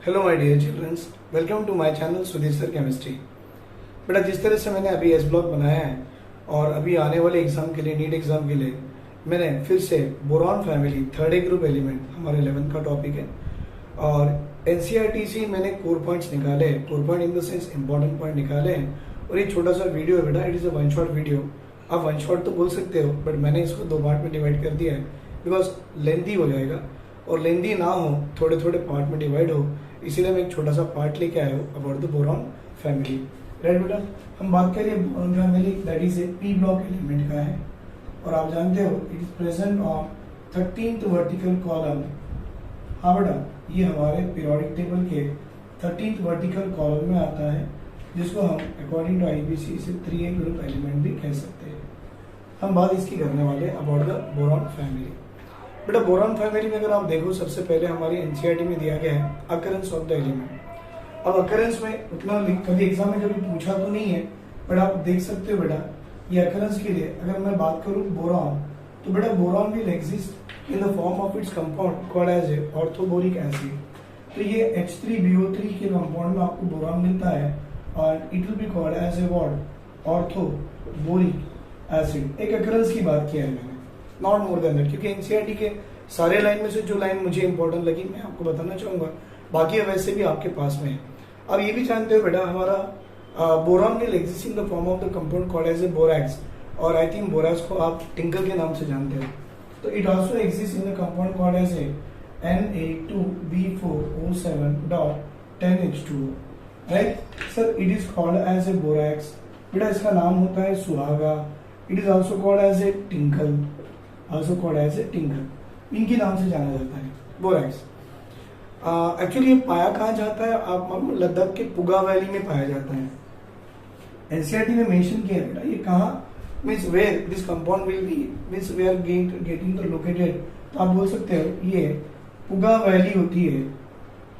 Hello my dear childrens, welcome to my channel Sudhir sir chemistry. बेटा, जिस तरह से मैंने अभी एस ब्लॉक बनाया है और अभी आने वाले एग्जाम के लिए, नीट एग्जाम के लिए मैंने फिर से boron family third A group element हमारे 11th का टॉपिक है और एनसीईआरटी से मैंने कोर पॉइंट्स निकाले, core point in the sense important point निकाले हैं। और ये छोटा सा वीडियो है बेटा, it is a one shot video. आप वन शॉट तो बोल सकते हो, बट मैंने इसको 2 पार्ट में डिवाइड कर दिया है बिकॉज लेंथी हो जाएगा और लेंथी ना हो, थोड़े थोड़े पार्ट में डिवाइड हो, इसीलिए मैं एक छोटा सा पार्ट लेके आया हूँ about the boron family. Right बेटा, हम बात करें boron family that is A P block element का है और आप जानते हो it is present on 13th vertical column. हाँ बेटा, ये हमारे पीरियोडिक टेबल के 13th वर्टिकल कॉलम में आता है, जिसको हम अकॉर्डिंग टू आईपीसी इसे 3A ग्रुप एलिमेंट भी कह सकते हैं। हम बात इसकी करने वाले अबाउट द बोरॉन फैमिली। बेटा, बोरॉन फैमिली में अगर आप देखो, सबसे पहले हमारी एनसीईआरटी में दिया गया है अकरेंस ऑफ द एलिमेंट। अब अकरेंस में उतना कभी एग्जाम में कभी पूछा तो नहीं है, बट आप देख सकते हो बेटा, ये अकरेंस के लिए अगर मैं बात करूं बोरॉन, तो बेटा boron will exist in the form of its compound called as a orthoboric acid. तो ये H3BO3 के कंपाउंड में आपको बोरॉन मिलता है और it will be called as a what, orthoboric acid. एक अकरेंस की बात किया है मैंने, नॉट मोर देन दैट, क्योंकि एनसीईआरटी के सारे लाइन में से जो लाइन मुझे इंपॉर्टेंट लगी मैं आपको बताना चाहूंगा, बाकी वैसे भी आपके पास में है। अब ये भी जानते हो बेटा, हमारा boron will exist in the form of the compound called as a borax, और आई थिंक बोरैक्स को आप टिंकल के नाम से जानते हो। तो it also exist in the compound called as a Na2B4O7.10H2O। Right sir, it is called as a borax. बेटा, इसका नाम होता है सुहागा। It is also called as a tincal, also called as a tincal. इनके नाम से जाना जाता है बोरैक्स। एक्चुअली ये पाया कहाँ जाता है, आप मालूम, लद्दाख के पुगा वैली में पाया जाता है। एनसीईआरटी में मेंशन किया है बेटा, ये कहाँ means where this compound will be, means we are getting the located. तो आप बोल सकते हो ये पुगा वैली होती है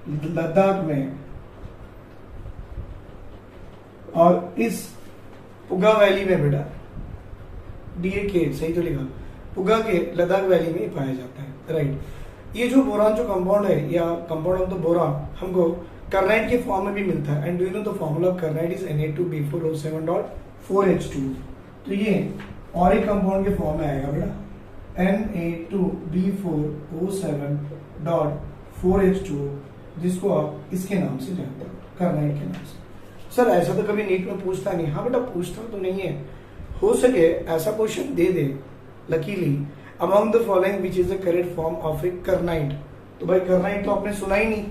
लद्दाख में, और इस पुगा वैली में बेटा DAK सही तो लिखा, पुगा के लद्दाख वैली में पाया जाता है। राइट, ये जो बोरॉन जो कंपाउंड है या कंपाउंड ऑफ द बोरॉन हमको कार्नाइट के फॉर्म में भी मिलता है। And do you know the formula of kernite is Na2B4O7.4H2। तो ये और एक कंपाउंड के फॉर्म में आएगा बेटा, Na2B4O7.4H2, जिसको आप इसके नाम से जानते हो, कार्नाइट के नाम से। सर ऐसा तो कभी नीट में पूछता नहीं। हाँ बेटा, पूछता तो नहीं है, हो सके ऐसा क्वेश्चन दे दे luckily, among the following which is the correct form of a kernite. तो भाई कार्नाइट तो आपने सुना ही नहीं,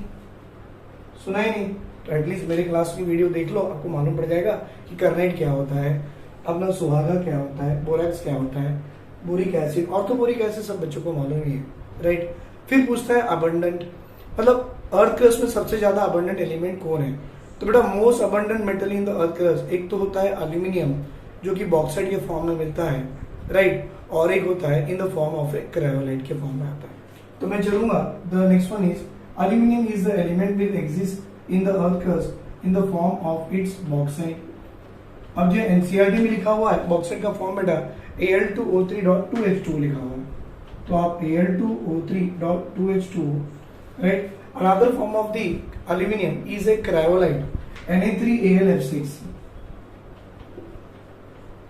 तो एटलीस्ट मेरे क्लास की वीडियो देख लो, आपको मालूम पड़ जाएगा कि कार्नाइट क्या होता है, अपना सुहागा क्या होता है, बोरैक्स क्या होता है, बोरिक एसिड, ऑर्थोबोरिक एसिड सब बच्चों को मालूम ही है। राइट, फिर पूछता है अबंडेंट, मतलब अर्थ क्रस्ट में सबसे ज्यादा अबंडेंट एलिमेंट कौन है। तो बेटा most abundant metal in the earth crust, एक तो होता है एल्यूमिनियम जो कि बॉक्साइट के फॉर्म में मिलता है। राइट, और एक होता है इन the form of A cryolite के फॉर्म में आता है। तो मैं चलूंगा, the next one is aluminium is the element will exist in the earth crust in the form of it's bauxite. अब जो एनसीईआरटी में लिखा हुआ है बॉक्साइट का फॉर्म बेटा Al2O3.2H2 लिखा हुआ है, तो आप Al2O3.2H2। Right, another form of the aluminium is a cryolite Na3AlF6,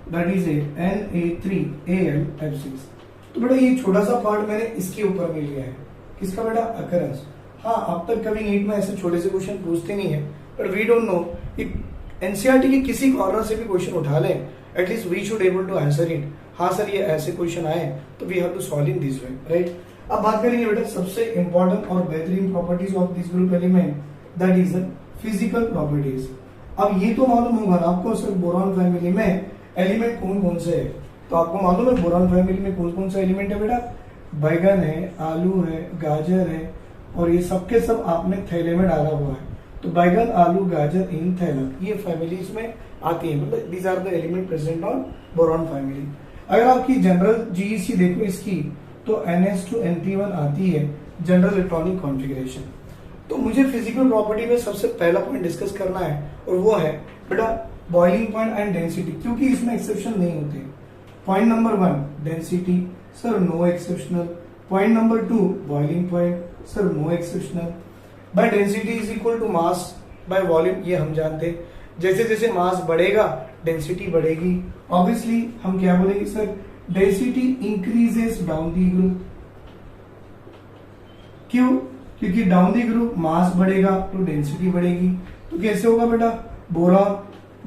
that is Na3AlF6। तो बेटा ये छोटा सा पार्ट मैंने इसके ऊपर में लिया है, किसका बेटा, अकरेंस। हाँ, अब तक कभी नीट में ऐसे छोटे से क्वेश्चन पूछते नहीं है, but we don't know, NCERT के किसी कॉर्नर से भी क्वेश्चन उठा ले, at least we should able to answer it. हाँ सर, ये ऐसे क्वेश्चन आए तो we have to solve in this way. Right, अब बात करेंगे बेटा सबसे इंपॉर्टेंट और बेहतरीन properties of this group element, that is the physical properties. अब ये तो मालूम होगा ना आपको सर बोरॉन फैमिली में एलिमेंट कौन कौन से है, तो आपको मालूम है बोरॉन फैमिली में कौन कौन सा एलिमेंट है बेटा, बैगन है, आलू है, गाजर है, और ये सबके सब आपने थैले में डाला हुआ है। तो बैगन, आलू, गाजर इन थैला, ये फैमिलीज में आती है, मतलब these are the element present on boron family. अगर आपकी जनरल जीईसी देखो इसकी, तो NH2NP1 आती है, जनरल इलेक्ट्रॉनिक कॉन्फ़िगरेशन। तो मुझे फिजिकल प्रॉपर्टी में सबसे पहला पॉइंट डिस्कस करना है, और वो है बेटा बॉइलिंग पॉइंट एंड डेंसिटी, क्योंकि इसमें एक्सेप्शन नहीं होते। Point number 1 density, sir no exceptional. Point number 2 boiling point, sir no exceptional. By density is equal to mass by volume, ये हम जानते हैं। जैसे जैसे मास बढ़ेगा डेंसिटी बढ़ेगी। ऑब्वियसली हम क्या बोलेंगे sir, density increases down the group. क्यों? क्योंकि डाउन दी ग्रुप मास बढ़ेगा तो डेंसिटी बढ़ेगी। तो कैसे होगा बेटा, boron,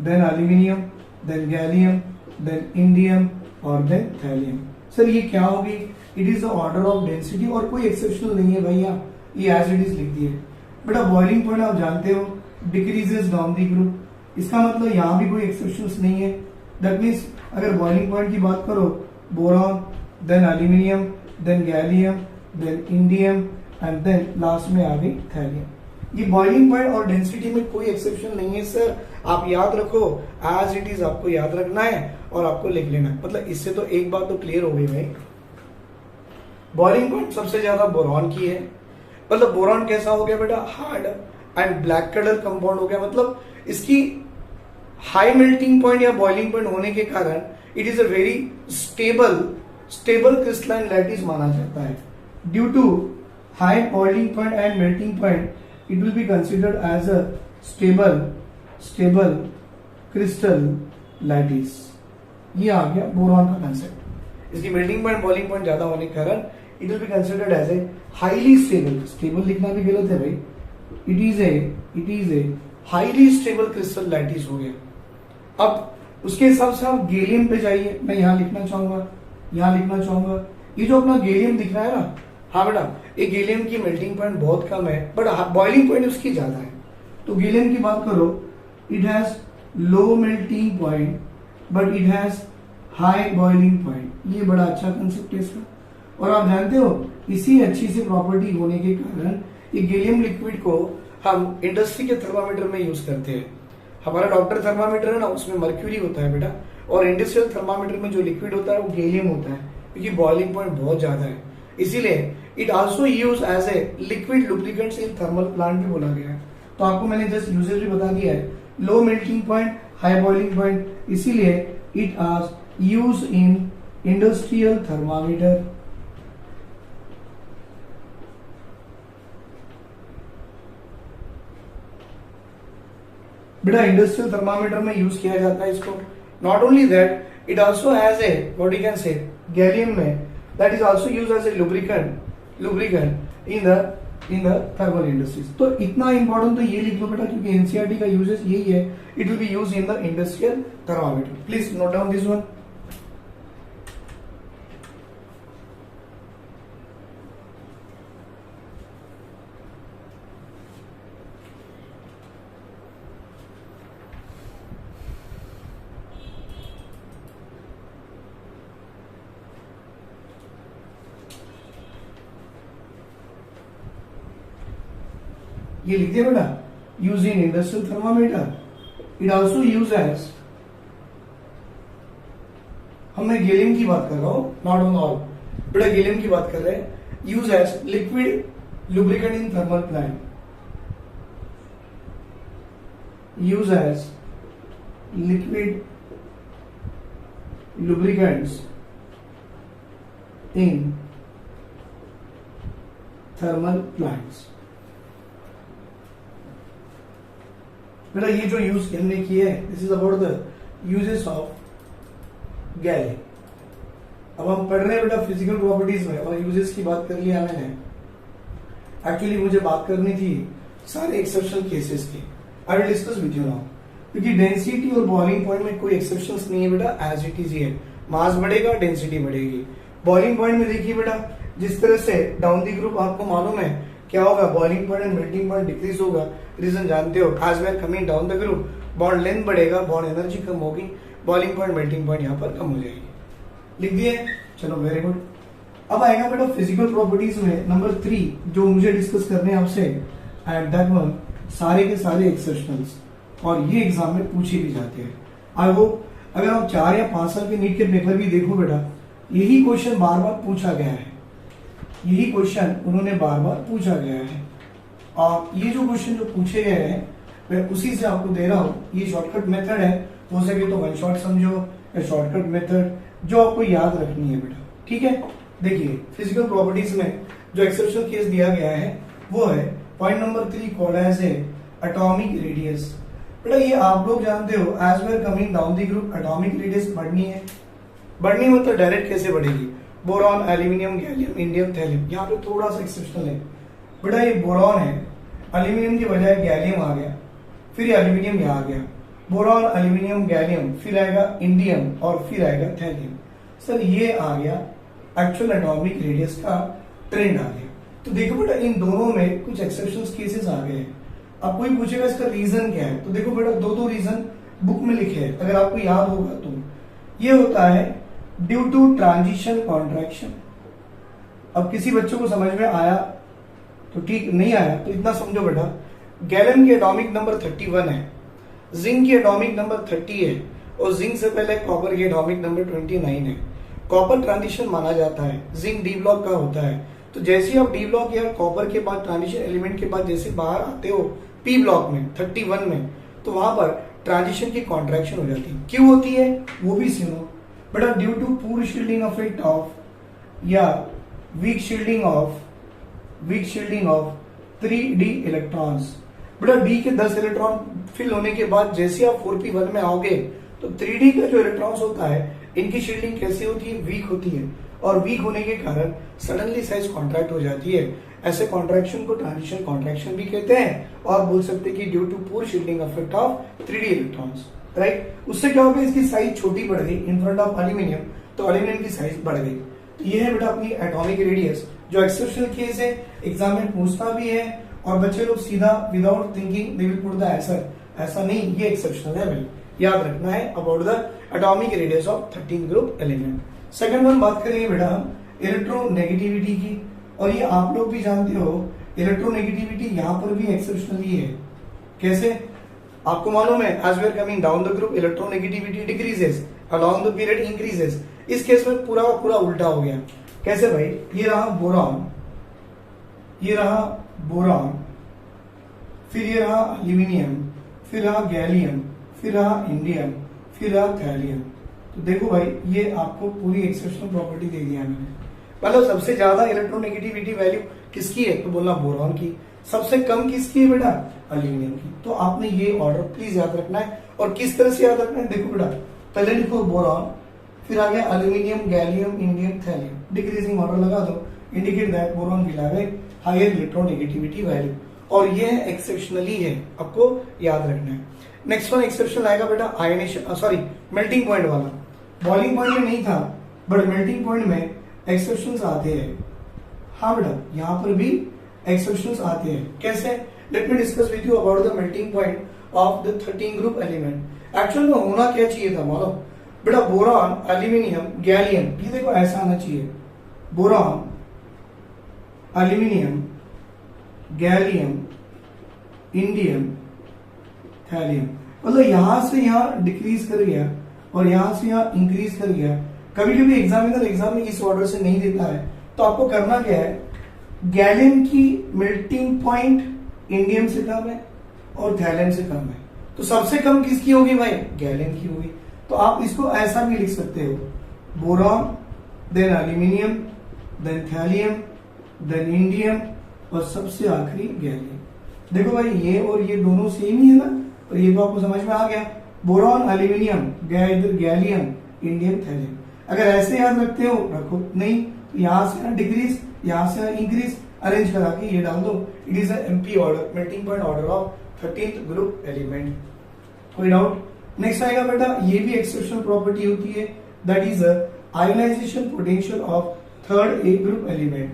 then aluminium, then gallium, then indium और देन थैलियम। सर ये क्या होगी, it is the order of density और कोई एक्सेप्शनल नहीं है भैया, ये एज इट इज लिख दिए। बेटा बॉइलिंग पॉइंट आप जानते हो डिक्रीजेस डाउन दी ग्रुप, इसका मतलब यहां भी कोई एक्सेप्शंस नहीं है। दैट मीन्स अगर बॉइलिंग पॉइंट की बात करो, boron, then aluminium, then gallium, then indium and then last में आ गई थैलियम। ये बॉइलिंग पॉइंट और डेंसिटी में कोई एक्सेप्शन नहीं है सर, आप याद रखो, एज इट इज आपको याद रखना है और आपको लिख लेना है। मतलब इससे तो एक बात तो क्लियर हो गई भाई, बॉइलिंग पॉइंट सबसे ज्यादा बोरॉन की है। मतलब बोरॉन कैसा हो गया बेटा, hard and black colour compound हो गया। मतलब इसकी हाई मेल्टिंग पॉइंट या बॉइलिंग पॉइंट होने के कारण it is a very stable crystalline lattice माना जाता है। Due to high boiling point and melting point it will be considered as a stable crystal lattice. ये आ गया बोरॉन का कंसेप्ट। इसकी मेल्टिंग पॉइंट बॉइलिंग पॉइंट ज्यादा होने के कारण it will be considered as a highly stable लिखना भी गलत है भाई, it is a highly stable crystal lattice हो गया। अब उसके हिसाब से आप गैलियम पे जाइए, मैं यहां लिखना चाहूंगा ये जो अपना गैलियम दिख रहा है ना, हाँ बेटा ये गैलियम की मेल्टिंग पॉइंट बहुत कम है बट बॉइलिंग पॉइंट उसकी ज्यादा है। तो गैलियम की बात करो, it has low melting point but it has high boiling point. ये बड़ा अच्छा कंसेप्ट है इसका। और आप जानते हो इसी अच्छी सी प्रॉपर्टी होने के कारण ये गैलियम लिक्विड को हम इंडस्ट्री के थर्मामीटर में यूज करते हैं। हमारा डॉक्टर थर्मामीटर है ना, उसमें मर्क्यूरी होता है बेटा, और इंडस्ट्रियल थर्मामीटर में जो लिक्विड होता है वो गैलियम होता है, क्योंकि बॉइलिंग पॉइंट बहुत ज्यादा है। इसीलिए it also use as a liquid lubricants in thermal plant भी बोला गया है। तो आपको मैंने जस्ट यूजेज भी बता दिया है, low melting point, high boiling point, इसीलिए it are use in industrial thermometer. बेटा इंडस्ट्रियल थर्मामीटर में यूज किया जाता है इसको। Not only that, it also has a what you can say gallium में that is also used as a lubricant in the thermal industries. तो इतना important तो ये लिख लो बेटा, क्योंकि एनसीईआरटी का यूजेस यही है, it will be used in the industrial thermometer. Please note down this one. ये लिख दिया बेटा, use in industrial thermometer. It also use as, मैं गैलियम की बात कर रहा हूं, नॉट ऑन ऑल बेटा, गैलियम की बात कर रहे हैं। Use as liquid lubricant in thermal plant, use as liquid lubricants in thermal plants. बेटा ये जो यूज हमने की है, this is about the uses of gallium. अब हम पढ़ रहे हैं बेटा फिजिकल प्रॉपर्टीज में, और यूजेस की बात कर लिया मैंने। एक्चुअली मुझे बात करनी थी सारे एक्सेप्शनल केसेस की। I will discuss with you now, क्योंकि डेंसिटी और बॉइलिंग पॉइंट में कोई एक्सेप्शंस नहीं है बेटा, एज इट इज है। मास बढ़ेगा डेंसिटी बढ़ेगी। बॉइलिंग पॉइंट में देखिए बेटा, जिस तरह से डाउन दी ग्रुप आपको मालूम है क्या होगा, boiling point and melting point decrease होगा। रीजन जानते हो, as we are coming down the group bond length बढ़ेगा, बॉन्ड एनर्जी कम होगी, बॉइलिंग पॉइंट मेल्टिंग पॉइंट यहाँ पर कम हो जाएगी। लिख दिए, चलो वेरी गुड। अब आएगा बेटा फिजिकल प्रॉपर्टीज में नंबर 3 जो मुझे डिस्कस करने हैं आपसे, एंड दैट वन सारे के सारे एक्सेप्शनल्स, और ये एग्जाम में पूछे भी जाते हैं। आई होप अगर आप 4 या 5 साल के नीट के पेपर भी देखो बेटा, यही क्वेश्चन बार बार पूछा गया है, यही क्वेश्चन उन्होंने बार बार पूछा गया है। और ये जो क्वेश्चन जो पूछे गए हैं मैं उसी से आपको दे रहा हूँ। ये शॉर्टकट मेथड है, हो सके तो वन शॉट समझो या शॉर्टकट मेथड जो आपको याद रखनी है बेटा, ठीक है। देखिए फिजिकल प्रॉपर्टीज में जो एक्सेप्शनल केस दिया गया है वो है point number 3 called as a atomic radius. बेटा ये आप लोग जानते हो, as we are coming down the group atomic radius बढ़नी है। बढ़नी मतलब डायरेक्ट कैसे बढ़ेगी? Boron, aluminium, gallium, indium, thallium. यहाँ पे थोड़ा सा एक्सेप्शनल है बेटा, ये बोरॉन है, एल्यूमिनियम की बजाय गैलियम आ गया, फिर एल्यूमिनियम यहाँ आ गया, बोरॉन, एल्यूमिनियम, गैलियम, फिर आएगा इंडियम और फिर आएगा थैलियम। सर ये आ गया एक्चुअल एटॉमिक रेडियस का ट्रेंड आ गया। तो देखो बेटा इन दोनों में कुछ एक्सेप्शन केसेस आ गए हैं। अब कोई पूछेगा इसका रीजन क्या है, तो देखो बेटा दो रीजन बुक में लिखे हैं, अगर आपको याद होगा तो ये होता है ड्यू टू ट्रांजिशन कॉन्ट्रैक्शन। अब किसी बच्चे को समझ में आया तो ठीक, नहीं आया तो इतना समझो बेटा, गैलियम की एटॉमिक नंबर 31 है, जिंक की एटॉमिक नंबर 30 है और जिंक से पहले कॉपर की एटॉमिक नंबर 29 है। कॉपर ट्रांजिशन माना जाता है, जिंक डी ब्लॉक का होता है। तो जैसे ही आप डी ब्लॉक या कॉपर के बाद ट्रांजिशन एलिमेंट के बाद जैसे बाहर आते हो पी ब्लॉक में 31 में, तो वहां पर ट्रांजिशन की कॉन्ट्रैक्शन हो जाती है। क्यों होती है वो भी सुनो बेटा, due to poor shielding effect of या weak shielding of 3d electrons. बेटा डी के 10 इलेक्ट्रॉन फिल होने के बाद जैसे आप 4p1 में आओगे तो 3d का जो इलेक्ट्रॉन्स होता है इनकी शील्डिंग कैसी होती है? वीक होती है, और वीक होने के कारण सडनली साइज कॉन्ट्रैक्ट हो जाती है। ऐसे कॉन्ट्रैक्शन को ट्रांजिशन कॉन्ट्रैक्शन भी कहते हैं, और बोल सकते हैं कि due to poor shielding effect of 3d electrons, right. उससे क्या होगा, इसकी साइज छोटी बढ़ गई इन फ्रंट ऑफ एल्यूमिनियम, तो एल्यूमिनियम की साइज बढ़ गई। तो ये है बेटा अपनी एटॉमिक रेडियस, जो एक्सेप्शनल केस है, एग्जाम में पूछता भी है और बच्चे लोग सीधा without thinking they will put the answer. ऐसा नहीं, ये एक्सेप्शनल है भाई, याद रखना है about the atomic radius of 13 group element. Second one बात करेंगे बेटा हम इलेक्ट्रोनेगेटिविटी की, और ये आप लोग भी जानते हो इलेक्ट्रोनेगेटिविटी यहाँ पर भी एक्सेप्शनल ही है। कैसे? आपको मालूम है as we are coming down the group electronegativity decreases, along the period increases. इस केस में पूरा पूरा उल्टा हो गया। कैसे भाई? ये रहा बोरॉन, ये रहा बोरॉन, फिर ये रहा एल्यूमिनियम, फिर रहा गैलियम, फिर रहा इंडियम, फिर रहा थैलियम। तो देखो भाई ये आपको पूरी एक्सेप्शनल प्रॉपर्टी दे दिया मैंने। मतलब सबसे ज्यादा इलेक्ट्रोनेगेटिविटी वैल्यू किसकी है तो बोलना बोरॉन की, सबसे कम किसकी है बेटा? एल्यूमिनियम की। तो आपने ये ऑर्डर प्लीज याद रखना है। और किस तरह से याद रखना है? देखो बेटा पहले लिखो बोरॉन, फिर आ गया aluminium, gallium, indium, thallium, decreasing order लगा दो, indicate that boron will have a higher electronegativity value. और ये एक्सेप्शनली है, आपको याद रखना है। नेक्स्ट वन एक्सेप्शन आएगा बेटा आयनेशन, सॉरी मेल्टिंग पॉइंट वाला। बॉइलिंग पॉइंट में नहीं था बट मेल्टिंग पॉइंट में एक्सेप्शंस आते हैं। हाँ बेटा यहाँ पर भी एक्सेप्शंस आते हैं। कैसे? Let me discuss with you about the melting point of the 13 group element. Actual में होना क्या चाहिए था मालूम बेटा? बोरॉन, एल्यूमिनियम, गैलियम, ये देखो ऐसा आना चाहिए, boron, aluminium, gallium, indium, thallium. मतलब यहां से यहां डिक्रीज कर गया और यहां से यहां इंक्रीज कर गया। कभी कभी एग्जामिनर एग्जाम में इस ऑर्डर से नहीं देता है, तो आपको करना क्या है, गैलियम की मेल्टिंग पॉइंट इंडियम से कम है और थैलियम से कम है, तो सबसे कम किसकी होगी भाई? गैलियम की होगी। तो आप इसको ऐसा भी लिख सकते हो, boron, then aluminium, then thallium, then indium और सबसे आखिरी गैलियम। देखो भाई ये और ये दोनों सेम ही है ना, और ये तो आपको समझ में आ गया, boron, aluminium, gallium, indium, thallium. अगर ऐसे याद रखते हो रखो, नहीं तो यहां से डिक्रीज, यहां से इंक्रीज, अरेंज करा के ये डाल दो। It is MP order, melting point order of 13th group element. कोई डाउट? नेक्स्ट आएगा बेटा, ये भी एक्सेप्शनल प्रॉपर्टी होती है, that is ionization potential of 3rd A group element.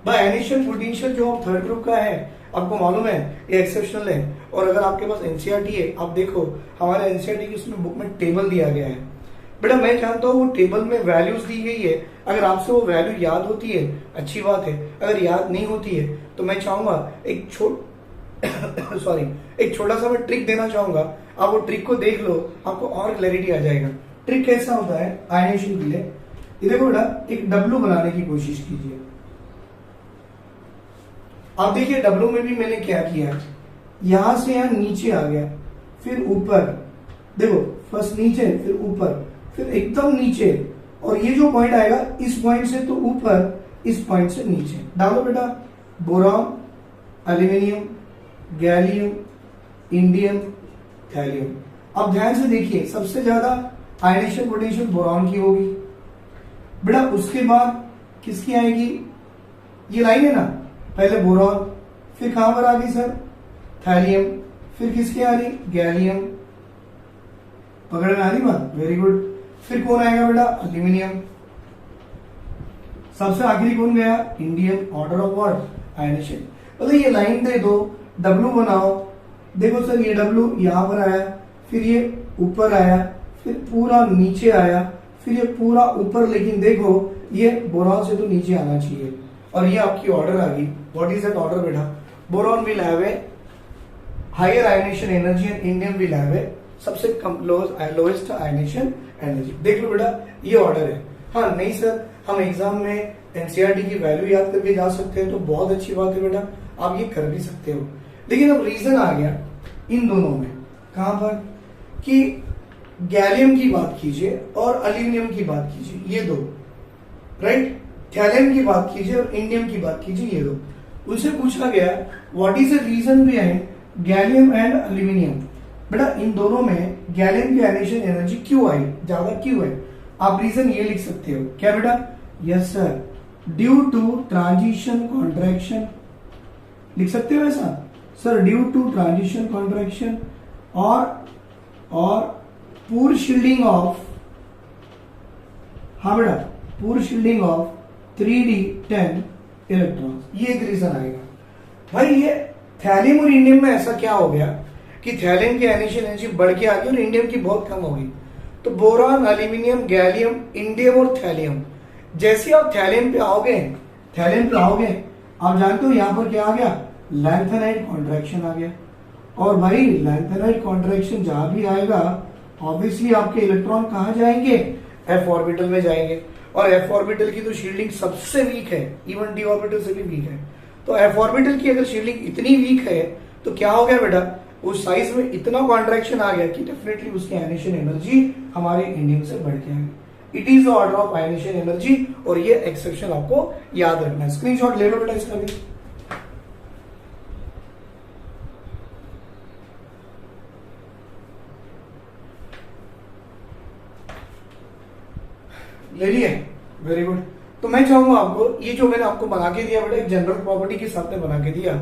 भाई आयोनाइजेशन पोटेंशियल जो 3rd ग्रुप का है, आपको मालूम है ये एक्सेप्शनल है। और अगर आपके पास एनसीईआरटी है, आप देखो हमारे एनसीईआरटी की उसमें बुक में टेबल दिया गया है। बेटा मैं जानता हूँ वो टेबल में वैल्यूज दी गई है, अगर आपसे वो वैल्यू याद होती है अच्छी बात है, अगर याद नहीं होती है तो मैं चाहूंगा एक छोटा सा मैं ट्रिक देना चाहूंगा, आप वो ट्रिक को देख लो, आपको और क्लैरिटी आ जाएगा। ट्रिक कैसा होता है आयनेशन के लिए? ये देखो बेटा एक डब्लू बनाने की कोशिश कीजिए। आप देखिए डब्लू में भी मैंने क्या किया, यहां से यहां नीचे आ गया, फिर ऊपर, देखो फर्स्ट नीचे फिर ऊपर, फिर एकदम नीचे, और ये जो पॉइंट आएगा इस पॉइंट से तो ऊपर, इस पॉइंट से नीचे। डालो बेटा boron, aluminium, gallium, indium, thallium. अब ध्यान से देखिए, सबसे ज्यादा आयनेशन पोटेंशियल बोरॉन की होगी बेटा, उसके बाद किसकी आएगी? ये लाइन है ना, पहले बोरॉन, फिर कहां पर आ गई सर? थैलियम, फिर किसकी आ रही? गैलियम। पकड़ में आ रही बात? Very good. फिर कौन आएगा बेटा? एल्यूमिनियम। सबसे आखिरी कौन गया? Indium. Order of what? Ionisation. मतलब ये लाइन दे दो, डब्ल्यू बनाओ। देखो सर, ये डब्ल्यू यहां पर आया, फिर ये ऊपर आया, फिर पूरा नीचे आया, फिर ये पूरा ऊपर, लेकिन देखो ये बोरॉन से तो नीचे आना चाहिए, और ये आपकी ऑर्डर आ गई। व्हाट इज दैट ऑर्डर बेटा? Boron will have a higher ionisation energy and indium will have a सबसे कम लोएस्ट आयनेशन एनर्जी। देख लो बेटा, ये ऑर्डर है। हाँ नहीं सर, हम एग्जाम में एनसीईआरटी की वैल्यू याद करके जा सकते हैं, तो बहुत अच्छी बात है बेटा, आप ये कर भी सकते हो। लेकिन अब रीजन आ गया इन दोनों में, कहां पर? कि गैलियम की बात कीजिए और एल्यूमिनियम की बात कीजिए, ये दो, राइट? थैलियम की बात कीजिए और इंडियम की बात कीजिए, ये दो। उनसे पूछा गया what is the reason behind gallium and aluminium. बेटा इन दोनों में गैलियम की आयनेशन एनर्जी क्यों आई, ज्यादा क्यों है? आप रीजन ये लिख सकते हो, क्या बेटा? Yes sir, due to transition contraction. लिख सकते हो ऐसा sir? Due to transition contraction और पूर शील्डिंग ऑफ, हाँ बेटा, पूर शील्डिंग ऑफ 3d10 इलेक्ट्रॉन्स। ये एक रीजन आएगा। भाई ये थैलियम और इंडियम में ऐसा क्या हो गया कि थैलियम की आयनेशन एनर्जी बढ़ के आ गई और इंडियम की बहुत कम हो गई? तो बोरॉन, एल्यूमिनियम, गैलियम, इंडियम और थैलियम, जैसे आप थैलियम पे आओगे, आप जानते हो यहां पर क्या आ गया? लैंथेनाइड कॉन्ट्रैक्शन आ गया। और भाई लैंथेनाइड कॉन्ट्रैक्शन जहां भी आएगा, ऑब्वियसली आपके इलेक्ट्रॉन कहां जाएंगे? एफ ऑर्बिटल में जाएंगे, और एफ ऑर्बिटल की तो शील्डिंग सबसे वीक है, इवन डी ऑर्बिटल से भी वीक है। तो एफ ऑर्बिटल की अगर शील्डिंग इतनी वीक है, तो क्या हो गया बेटा? उस साइज में इतना कॉन्ट्रैक्शन आ गया कि डेफिनेटली उसकी आयनेशन एनर्जी हमारे इंडियम से बढ़ के आएगी। It is the order of ionisation energy, और ये एक्सेप्शन आपको याद रखना है। स्क्रीनशॉट ले लो बेटा इसका भी। ले लिए? Very good. तो मैं चाहूंगा आपको, ये जो मैंने आपको बना के दिया बेटा, एक जनरल प्रॉपर्टी के साथ में बना के दिया।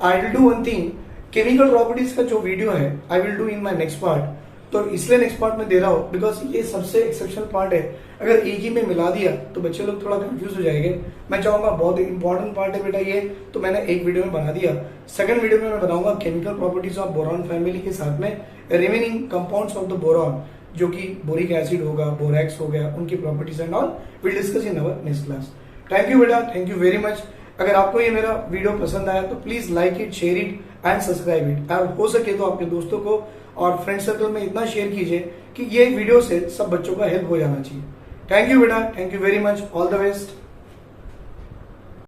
I will do one thing, chemical properties का जो वीडियो है I will do in my next part. तो इसलिए नेक्स्ट पार्ट में दे रहा हूं बिकॉज ये सबसे एक्सेप्शनल पार्ट है। अगर एक ही में मिला दिया तो बच्चे लोग थोड़ा कंफ्यूज हो जाएंगे। मैं चाहूंगा बहुत इंपॉर्टेंट पार्ट है बेटा ये, तो मैंने एक वीडियो में बना दिया। सेकंड वीडियो में मैं बनाऊंगा chemical properties of boron family के साथ में remaining compounds of the boron, जो कि बोरिक एसिड होगा, बोरैक्स हो गया, उनकी properties and all will discuss in our next class. Thank you बेटा, थैंक यू वेरी मच। अगर आपको ये मेरा वीडियो पसंद आया तो please like it, share it and subscribe it. और हो सके तो आपके दोस्तों को और फ्रेंड सर्कल में इतना शेयर कीजिए कि ये वीडियो से सब बच्चों का हेल्प हो जाना चाहिए। थैंक यू बेटा, thank you very much, all the best.